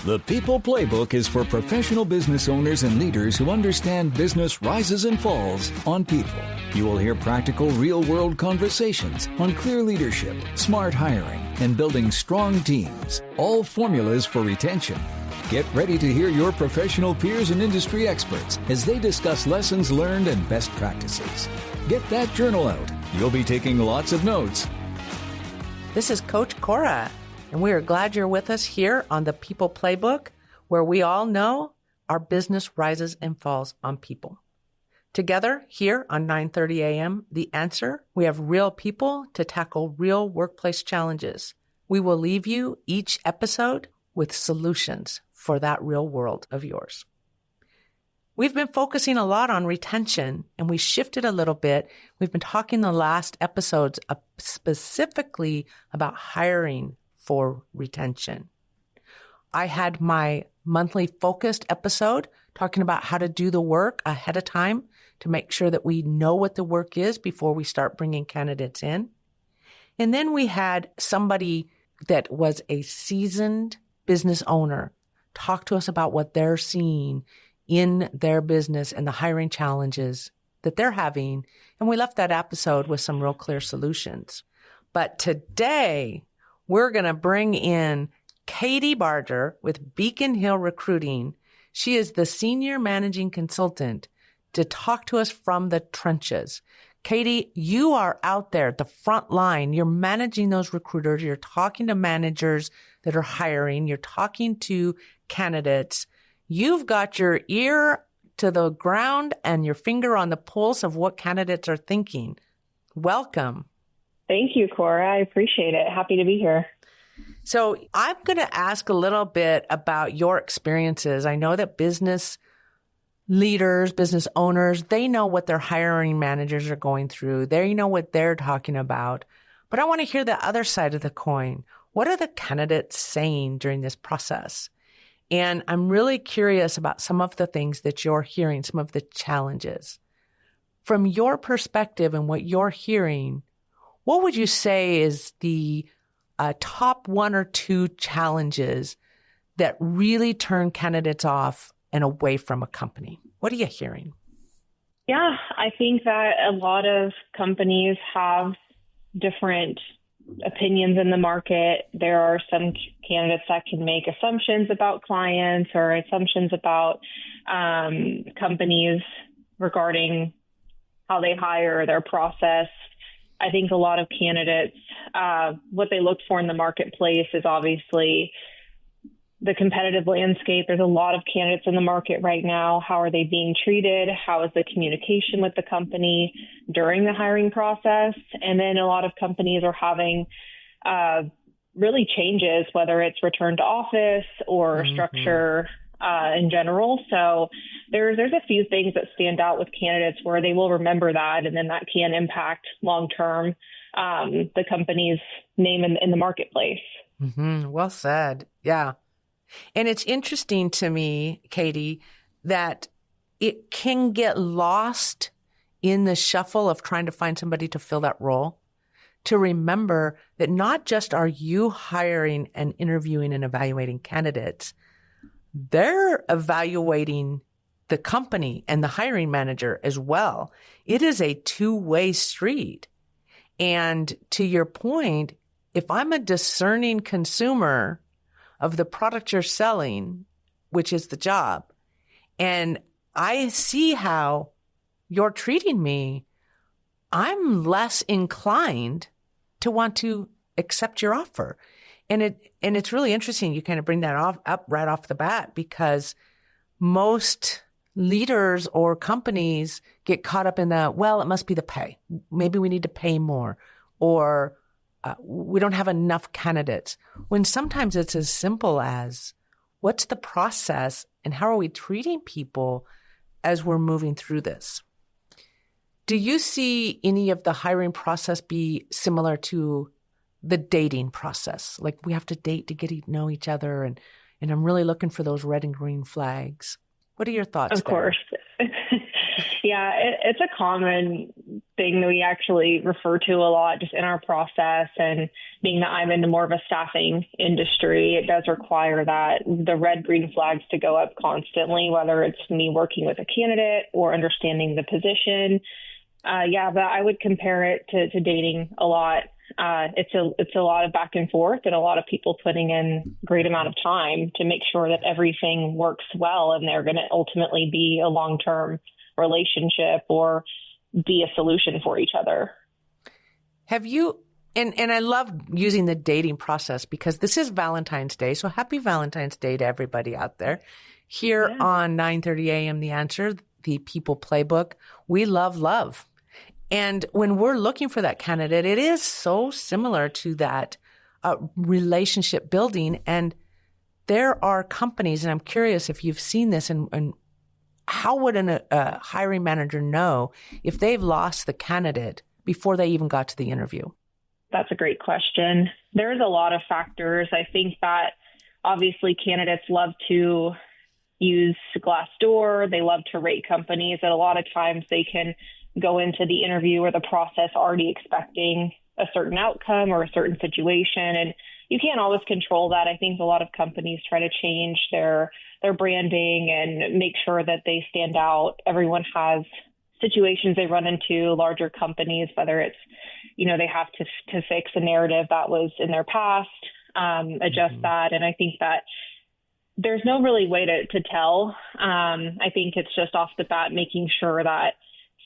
The People Playbook is for professional business owners and leaders who understand business rises and falls on people. You will hear practical, real-world conversations on clear leadership, smart hiring, and building strong teams. All formulas for retention. Get ready to hear your professional peers and industry experts as they discuss lessons learned and best practices. Get that journal out. You'll be taking lots of notes. This is Coach Cora, and we are glad you're with us here on the People Playbook, where we all know our business rises and falls on people. Together here on 9:30 a.m., The Answer, we have real people to tackle real workplace challenges. We will leave you each episode with solutions for that real world of yours. We've been focusing a lot on retention, and we shifted a little bit. We've been talking the last episodes specifically about hiring for retention. I had my monthly focused episode talking about how to do the work ahead of time to make sure that we know what the work is before we start bringing candidates in. And then we had somebody that was a seasoned business owner talk to us about what they're seeing in their business and the hiring challenges that they're having. And we left that episode with some real clear solutions. But today, we're going to bring in Katy Barger with Beacon Hill Recruiting. She is the senior managing consultant to talk to us from the trenches. Katy, you are out there at the front line. You're managing those recruiters. You're talking to managers that are hiring. You're talking to candidates. You've got your ear to the ground and your finger on the pulse of what candidates are thinking. Welcome. Thank you, Cora. I appreciate it. Happy to be here. So I'm going to ask a little bit about your experiences. I know that business leaders, business owners, they know what their hiring managers are going through. They know what they're talking about. But I want to hear the other side of the coin. What are the candidates saying during this process? And I'm really curious about some of the things that you're hearing, some of the challenges. From your perspective and what you're hearing, what would you say is the top one or two challenges that really turn candidates off and away from a company? What are you hearing? Yeah, I think that a lot of companies have different opinions in the market. There are some candidates that can make assumptions about clients or assumptions about companies regarding how they hire, their process. I think a lot of candidates, what they look for in the marketplace is obviously the competitive landscape. There's a lot of candidates in the market right now. How are they being treated? How is the communication with the company during the hiring process? And then a lot of companies are having really changes, whether it's return to office or structure in general. So there's a few things that stand out with candidates where they will remember that, and then that can impact long-term the company's name in the marketplace. Mm-hmm. Well said. Yeah. And it's interesting to me, Katy, that it can get lost in the shuffle of trying to find somebody to fill that role, to remember that not just are you hiring and interviewing and evaluating candidates, they're evaluating the company and the hiring manager as well. It is a two-way street. And to your point, if I'm a discerning consumer of the product you're selling, which is the job, and I see how you're treating me, I'm less inclined to want to accept your offer. And it's really interesting. You kind of bring that up right off the bat, because most leaders or companies get caught up in it must be the pay. Maybe we need to pay more, or we don't have enough candidates, when sometimes it's as simple as what's the process and how are we treating people as we're moving through this? Do you see any of the hiring process be similar to the dating process? Like, we have to date to get to know each other, and I'm really looking for those red and green flags. What are your thoughts Of course. Yeah, it's a common thing that we actually refer to a lot just in our process. And being that I'm in more of a staffing industry, it does require that the red, green flags to go up constantly, whether it's me working with a candidate or understanding the position. But I would compare it to dating a lot. It's a lot of back and forth and a lot of people putting in a great amount of time to make sure that everything works well and they're going to ultimately be a long-term relationship or be a solution for each other. Have you, and I love using the dating process because this is Valentine's Day. So happy Valentine's Day to everybody out there. Here on 9:30 a.m. The Answer, the People Playbook, we love love. And when we're looking for that candidate, it is so similar to that relationship building. And there are companies, and I'm curious if you've seen this, and how would a hiring manager know if they've lost the candidate before they even got to the interview? That's a great question. There's a lot of factors. I think that obviously candidates love to use Glassdoor. They love to rate companies, and a lot of times they can go into the interview or the process already expecting a certain outcome or a certain situation. And you can't always control that. I think a lot of companies try to change their branding and make sure that they stand out. Everyone has situations they run into, larger companies, whether it's, they have to fix a narrative that was in their past, adjust that. And I think that there's no really way to tell. I think it's just off the bat, making sure that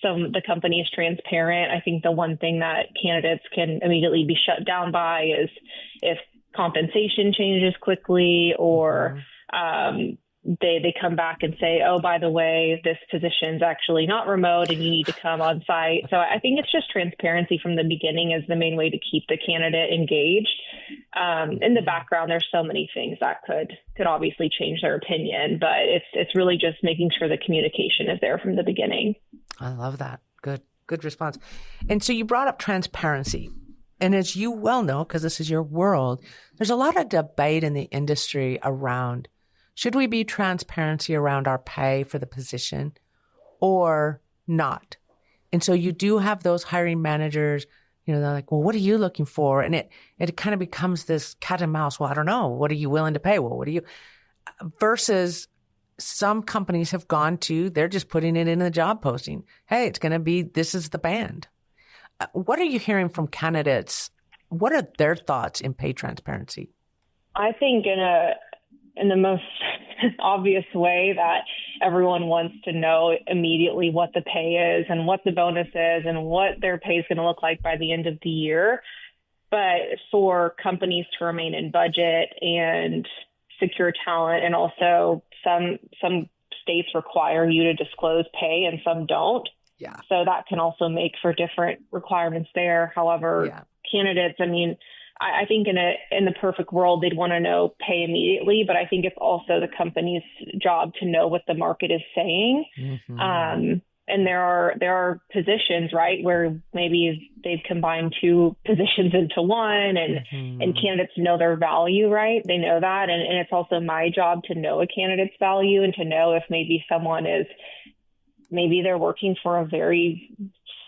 the company is transparent. I think the one thing that candidates can immediately be shut down by is if compensation changes quickly or they come back and say, oh, by the way, this position's actually not remote and you need to come on site. So I think it's just transparency from the beginning is the main way to keep the candidate engaged. In the background, there's so many things that could obviously change their opinion, but it's really just making sure the communication is there from the beginning. I love that. Good response. And so you brought up transparency. And as you well know, because this is your world, there's a lot of debate in the industry around, should we be transparency around our pay for the position or not? And so you do have those hiring managers, they're like, well, what are you looking for? And it kind of becomes this cat and mouse. Well, I don't know. What are you willing to pay? Well, what are you versus some companies have gone to, they're just putting it in the job posting. Hey, it's going to be, this is the band. What are you hearing from candidates? What are their thoughts in pay transparency? I think in the most obvious way that everyone wants to know immediately what the pay is and what the bonus is and what their pay is going to look like by the end of the year. But for companies to remain in budget and secure talent, and also some states require you to disclose pay and some don't. Yeah. So that can also make for different requirements there. However, candidates, I think in the perfect world, they'd want to know pay immediately, but I think it's also the company's job to know what the market is saying. Mm-hmm. And there are positions, right, where maybe they've combined two positions into one and candidates know their value, right? They know that. And it's also my job to know a candidate's value and to know if maybe someone maybe they're working for a very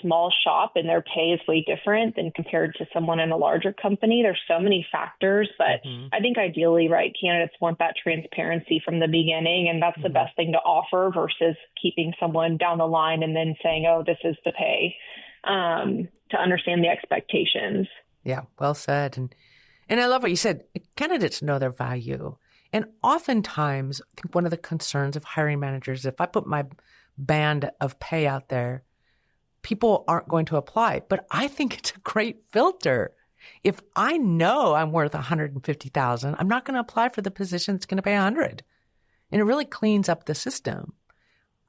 small shop and their pay is way different than compared to someone in a larger company. There's so many factors, but I think ideally, right, candidates want that transparency from the beginning, and that's the best thing to offer versus keeping someone down the line and then saying, oh, this is the pay, to understand the expectations. Yeah, well said. And I love what you said. Candidates know their value. And oftentimes, I think one of the concerns of hiring managers, if I put my band of pay out there, people aren't going to apply. But I think it's a great filter. If I know I'm worth $150,000, I'm not going to apply for the position that's going to pay $100,000. And it really cleans up the system.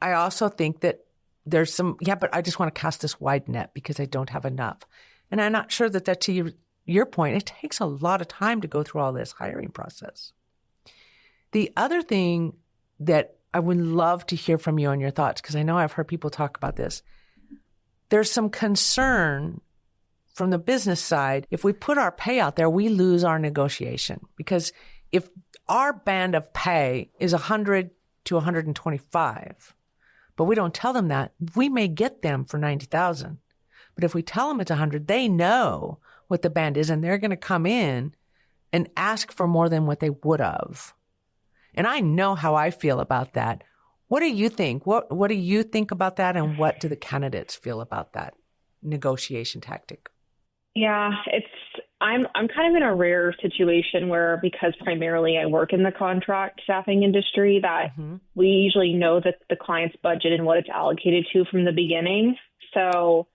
I also think that there's but I just want to cast this wide net because I don't have enough. And I'm not sure that to your point, it takes a lot of time to go through all this hiring process. The other thing that I would love to hear from you on your thoughts, because I know I've heard people talk about this. There's some concern from the business side. If we put our pay out there, we lose our negotiation, because if our band of pay is 100 to 125, but we don't tell them that, we may get them for 90,000. But if we tell them it's 100, they know what the band is, and they're going to come in and ask for more than what they would have. And I know how I feel about that. What do you think? What do you think about that? And what do the candidates feel about that negotiation tactic? Yeah, I'm kind of in a rare situation where, because primarily I work in the contract staffing industry, that we usually know that the client's budget and what it's allocated to from the beginning. So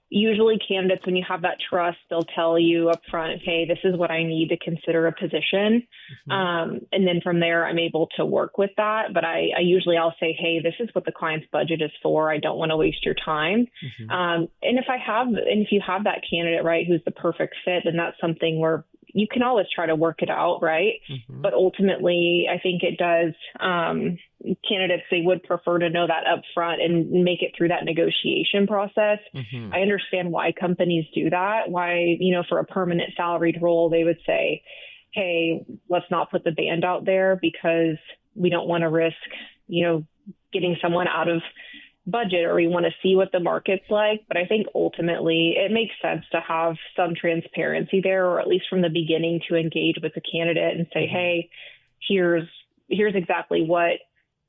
usually candidates, when you have that trust, they'll tell you up front, hey, this is what I need to consider a position. And then from there, I'm able to work with that. But I'll say, hey, this is what the client's budget is for. I don't want to waste your time. And if you have that candidate, right, who's the perfect fit, then that's something where you can always try to work it out, right? But ultimately, I think it does. Candidates, they would prefer to know that up front and make it through that negotiation process. I understand why companies do that. Why, for a permanent salaried role, they would say, hey, let's not put the band out there because we don't want to risk, getting someone out of budget, or we want to see what the market's like. But I think ultimately it makes sense to have some transparency there, or at least from the beginning to engage with the candidate and say, hey, here's exactly what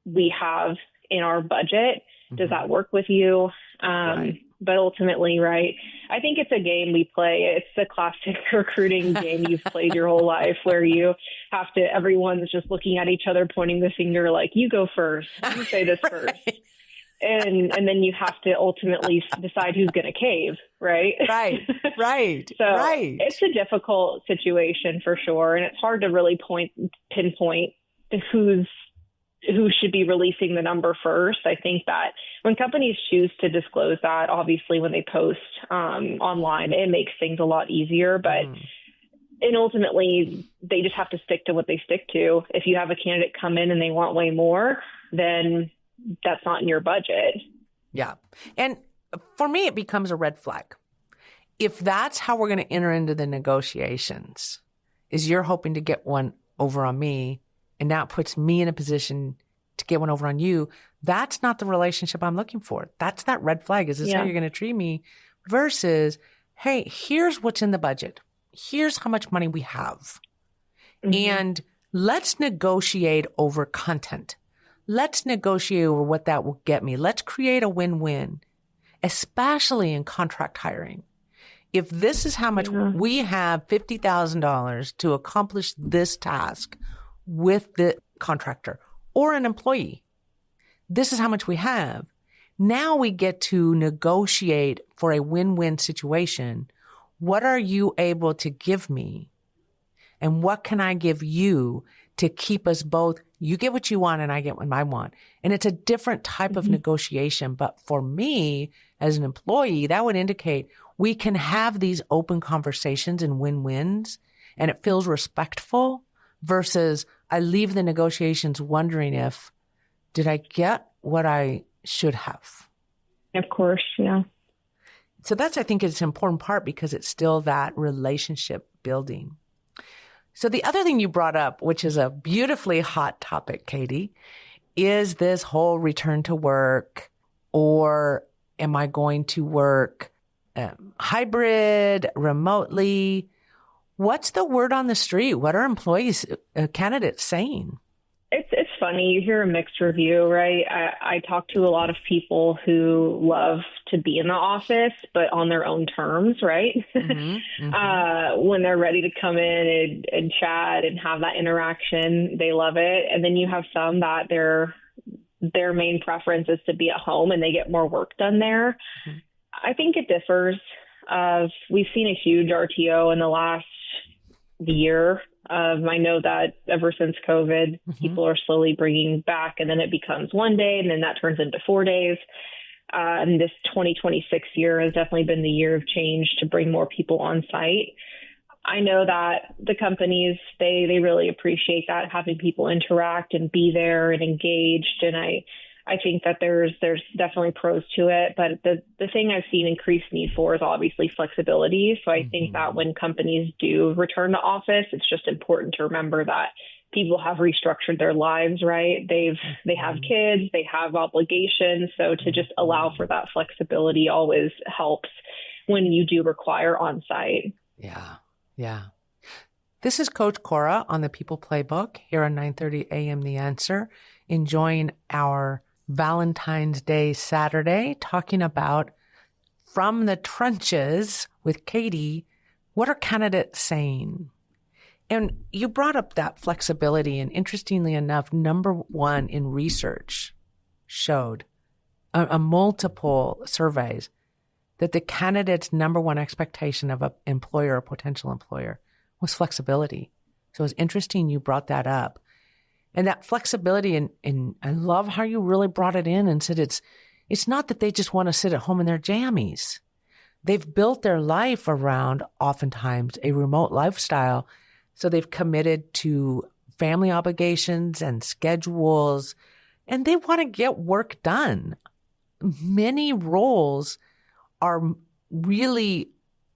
we have in our budget. Does that work with you? Right. But ultimately, right, I think it's a game we play. It's the classic recruiting game you've played your whole life, where you have to, everyone's just looking at each other, pointing the finger like, you go first, you say this first. And then you have to ultimately decide who's going to cave, right? Right. So it's a difficult situation for sure. And it's hard to really pinpoint who should be releasing the number first. I think that when companies choose to disclose that, obviously when they post online, it makes things a lot easier. But and ultimately, they just have to stick to what they stick to. If you have a candidate come in and they want way more, then that's not in your budget. Yeah. And for me, it becomes a red flag. If that's how we're going to enter into the negotiations, is you're hoping to get one over on me, and now it puts me in a position to get one over on you, that's not the relationship I'm looking for. That's that red flag. Is this how you're going to treat me? Versus, hey, here's what's in the budget. Here's how much money we have. And let's negotiate over content. Let's negotiate over what that will get me. Let's create a win-win, especially in contract hiring. If this is how much we have, $50,000 to accomplish this task with the contractor or an employee, this is how much we have. Now we get to negotiate for a win-win situation. What are you able to give me? And what can I give you to keep us both? You get what you want and I get what I want. And it's a different type of negotiation. But for me, as an employee, that would indicate we can have these open conversations and win-wins, and it feels respectful, versus I leave the negotiations wondering if, did I get what I should have? Of course, yeah. So that's, I think, it's an important part, because it's still that relationship building. So the other thing you brought up, which is a beautifully hot topic, Katy, is this whole return to work, or am I going to work hybrid, remotely? What's the word on the street? What are employees, candidates saying? It's funny. You hear a mixed review, right? I talk to a lot of people who love to be in the office, but on their own terms, right? When they're ready to come in and chat and have that interaction, they love it. And then you have some that their main preference is to be at home and they get more work done there. I think it differs. We've seen a huge RTO in the last year. I know that ever since COVID, people are slowly bringing back, and then it becomes one day, and then that turns into 4 days. And this 2026 year has definitely been the year of change to bring more people on site. I know that the companies, they really appreciate that, having people interact and be there and engaged. And I think that there's definitely pros to it, but the thing I've seen increased need for is obviously flexibility. So I think that when companies do return to office, it's just important to remember that people have restructured their lives, right? They have kids, they have obligations. So to just allow for that flexibility always helps when you do require on-site. Yeah. Yeah. This is Coach Cora on the People Playbook here on 9:30 a.m. The Answer, enjoying our Valentine's Day Saturday, talking about from the trenches with Katy, what are candidates saying? And you brought up that flexibility, and interestingly enough, number one in research showed a multiple surveys that the candidate's number one expectation of an employer or potential employer was flexibility. So it's interesting you brought that up. And that flexibility, and I love how you really brought it in and said it's not that they just want to sit at home in their jammies. They've built their life around oftentimes a remote lifestyle. So they've committed to family obligations and schedules, and they want to get work done. Many roles are really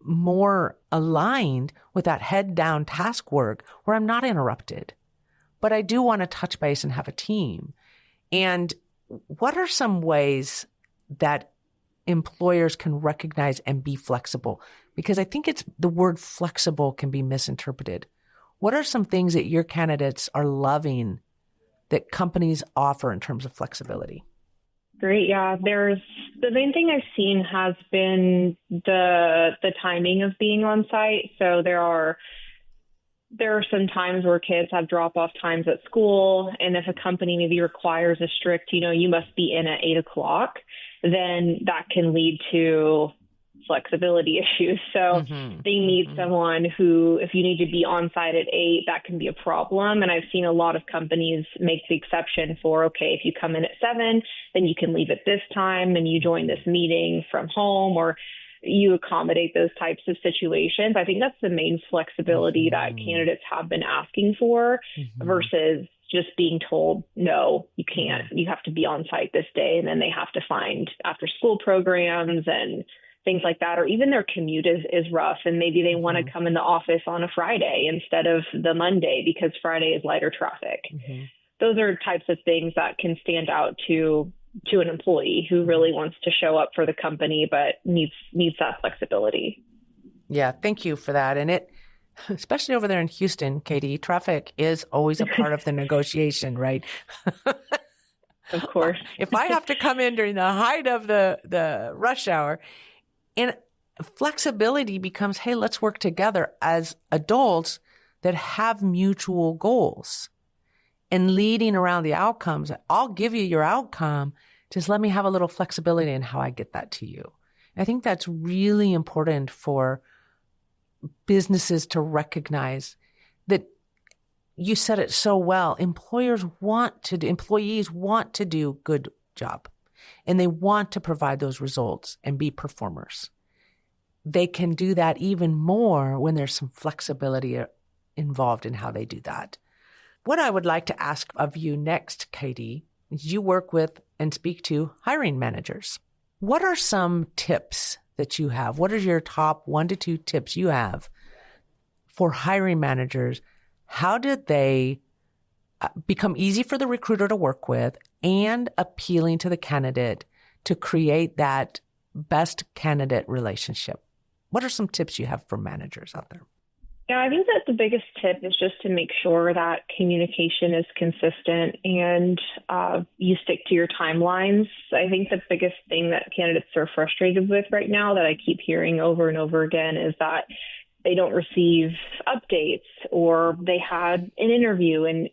more aligned with that head down task work where I'm not interrupted, but I do want to touch base and have a team. And what are some ways that employers can recognize and be flexible? Because I think the word flexible can be misinterpreted. What are some things that your candidates are loving that companies offer in terms of flexibility? Great. Yeah. The main thing I've seen has been the timing of being on site. So there are some times where kids have drop-off times at school. And if a company maybe requires a strict, you must be in at 8:00, then that can lead to flexibility issues. So they need someone who, if you need to be on site at 8, that can be a problem. And I've seen a lot of companies make the exception for, okay, if you come in at 7, then you can leave at this time and you join this meeting from home, or you accommodate those types of situations. I think that's the main flexibility that candidates have been asking for versus just being told, no, you can't, you have to be on site this day. And then they have to find after school programs and things like that, or even their commute is rough. And maybe they want to come in the office on a Friday instead of the Monday because Friday is lighter traffic. Those are types of things that can stand out to an employee who really wants to show up for the company, but needs that flexibility. Yeah. Thank you for that. And especially over there in Houston, Katy, traffic is always a part of the negotiation, right? Of course. If I have to come in during the height of the rush hour, and flexibility becomes, hey, let's work together as adults that have mutual goals and leading around the outcomes. I'll give you your outcome. Just let me have a little flexibility in how I get that to you. I think that's really important for businesses to recognize that. You said it so well. Employees want to do a good job, and they want to provide those results and be performers. They can do that even more when there's some flexibility involved in how they do that. What I would like to ask of you next, Katy, is you work with and speak to hiring managers. What are some tips that you have? What are your top 1 to 2 tips you have for hiring managers? How did they become easy for the recruiter to work with and appealing to the candidate to create that best candidate relationship? What are some tips you have for managers out there? Yeah, I think that the biggest tip is just to make sure that communication is consistent and you stick to your timelines. I think the biggest thing that candidates are frustrated with right now that I keep hearing over and over again is that they don't receive updates, or they had an interview and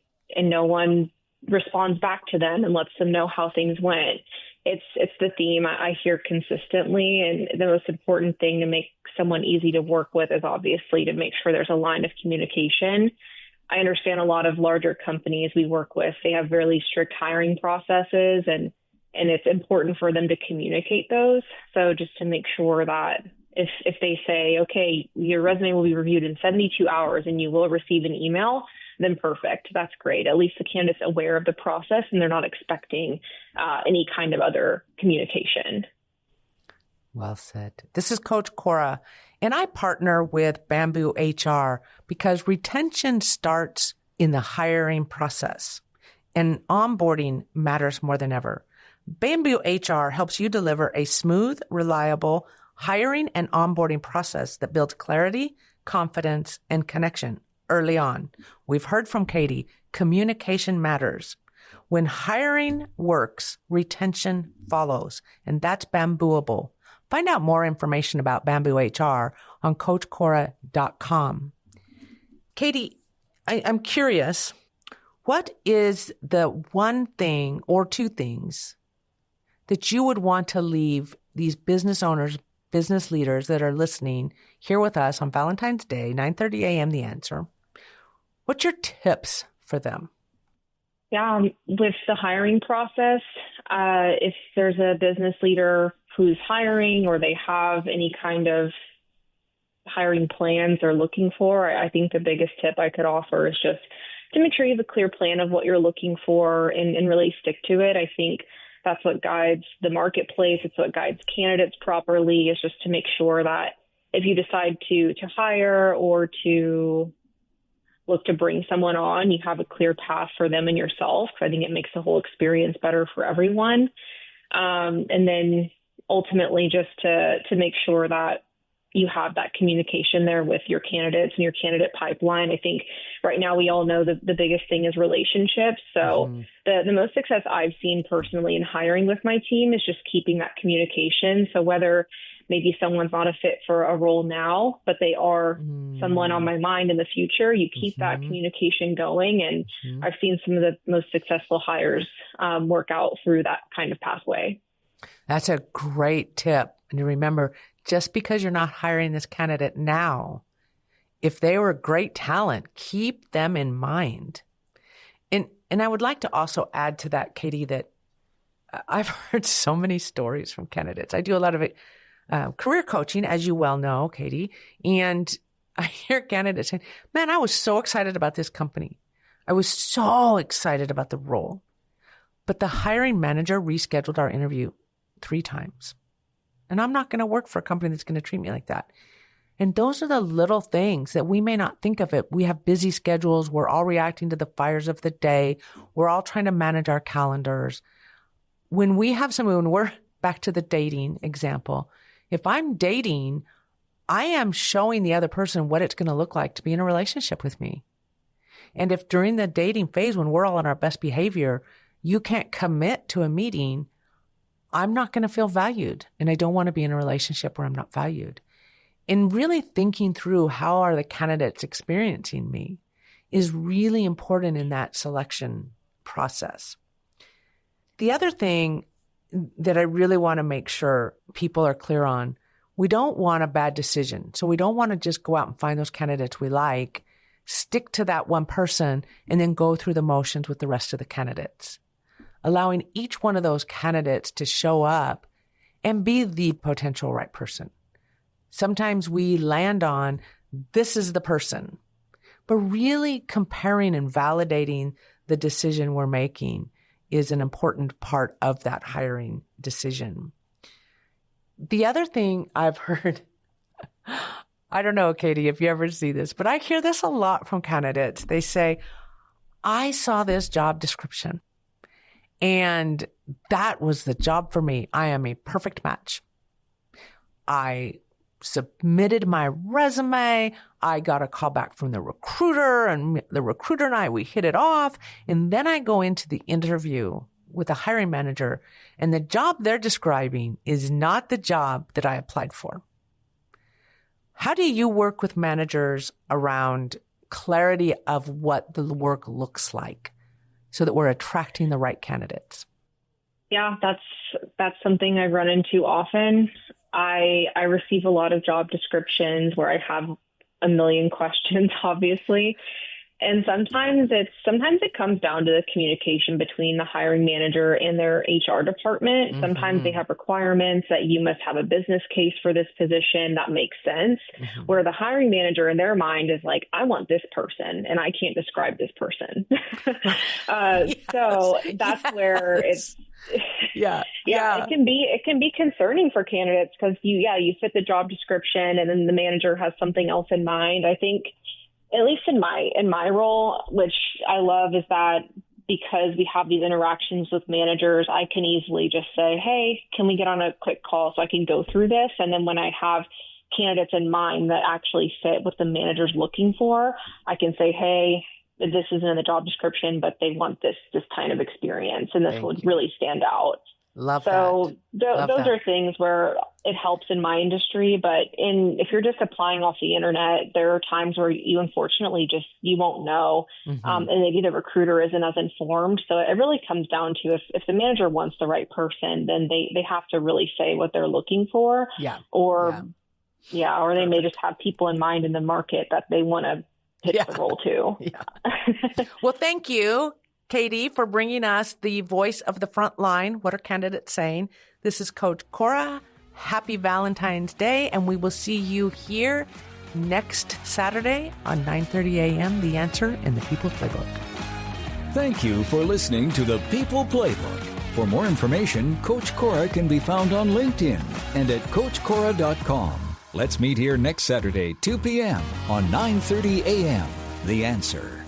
no one responds back to them and lets them know how things went. It's the theme I hear consistently. And the most important thing to make someone easy to work with is obviously to make sure there's a line of communication. I understand a lot of larger companies we work with, they have really strict hiring processes, and it's important for them to communicate those. So just to make sure that if they say, okay, your resume will be reviewed in 72 hours and you will receive an email, then perfect. That's great. At least the candidate's aware of the process and they're not expecting any kind of other communication. Well said. This is Coach Cora, and I partner with Bamboo HR because retention starts in the hiring process. And onboarding matters more than ever. Bamboo HR helps you deliver a smooth, reliable hiring and onboarding process that builds clarity, confidence, and connection early on. We've heard from Katy, communication matters. When hiring works, retention follows, and that's bambooable. Find out more information about Bamboo HR on CoachCora.com. Katy, I'm curious, what is the one thing or two things that you would want to leave these business owners, business leaders that are listening here with us on Valentine's Day, 9:30 a.m., The Answer? What's your tips for them? Yeah, with the hiring process, if there's a business leader who's hiring or they have any kind of hiring plans they're looking for, I think the biggest tip I could offer is just to make sure you have a clear plan of what you're looking for and really stick to it. I think that's what guides the marketplace. It's what guides candidates properly, is just to make sure that if you decide to hire or to look to bring someone on, you have a clear path for them and yourself. I think it makes the whole experience better for everyone. And then ultimately just to make sure that you have that communication there with your candidates and your candidate pipeline. I think right now we all know that the biggest thing is relationships. So the most success I've seen personally in hiring with my team is just keeping that communication. So whether maybe someone's not a fit for a role now, but they are someone on my mind in the future, you keep that communication going. And I've seen some of the most successful hires work out through that kind of pathway. That's a great tip. And remember, just because you're not hiring this candidate now, if they were great talent, keep them in mind. And I would like to also add to that, Katy, that I've heard so many stories from candidates. I do a lot of career coaching, as you well know, Katy, and I hear candidates saying, man, I was so excited about this company. I was so excited about the role. But the hiring manager rescheduled our interview 3 times. And I'm not going to work for a company that's going to treat me like that. And those are the little things that we may not think of it. We have busy schedules. We're all reacting to the fires of the day. We're all trying to manage our calendars. When we're back to the dating example, if I'm dating, I am showing the other person what it's going to look like to be in a relationship with me. And if during the dating phase, when we're all on our best behavior, you can't commit to a meeting, I'm not going to feel valued. And I don't want to be in a relationship where I'm not valued. And really thinking through how are the candidates experiencing me is really important in that selection process. The other thing that I really want to make sure people are clear on, we don't want a bad decision. So we don't want to just go out and find those candidates we like, stick to that one person, and then go through the motions with the rest of the candidates. Allowing each one of those candidates to show up and be the potential right person. Sometimes we land on, this is the person, but really comparing and validating the decision we're making is an important part of that hiring decision. The other thing I've heard, I don't know, Katy, if you ever see this, but I hear this a lot from candidates. They say, I saw this job description and that was the job for me. I am a perfect match. I submitted my resume. I got a call back from the recruiter, and the recruiter and I, we hit it off. And then I go into the interview with the hiring manager, and the job they're describing is not the job that I applied for. How do you work with managers around clarity of what the work looks like so that we're attracting the right candidates? Yeah, that's something I run into often. I receive a lot of job descriptions where I have a million questions, obviously. And sometimes it comes down to the communication between the hiring manager and their HR department. Mm-hmm. Sometimes they have requirements that you must have a business case for this position. That makes sense. Mm-hmm. Where the hiring manager in their mind is like, I want this person and I can't describe this person. Yes. So that's where it's, it can be concerning for candidates because you fit the job description and then the manager has something else in mind. I think at least in my role, which I love, is that because we have these interactions with managers, I can easily just say, hey, can we get on a quick call so I can go through this? And then when I have candidates in mind that actually fit what the manager's looking for, I can say, hey, this isn't in the job description, but they want this kind of experience, and this would really stand out. Love so that. Those are things where it helps in my industry, but if you're just applying off the internet, there are times where you unfortunately you won't know, and maybe the recruiter isn't as informed. So it really comes down to if the manager wants the right person, then they have to really say what they're looking for, or they may just have people in mind in the market that they want to pitch the role to. Well, thank you, Katy, for bringing us the voice of the front line. What are candidates saying? This is Coach Cora. Happy Valentine's Day, and we will see you here next Saturday on 9:30 a.m. The Answer in the People Playbook. Thank you for listening to the People Playbook. For more information, Coach Cora can be found on LinkedIn and at CoachCora.com. Let's meet here next Saturday, 2 p.m. on 9:30 a.m. The Answer.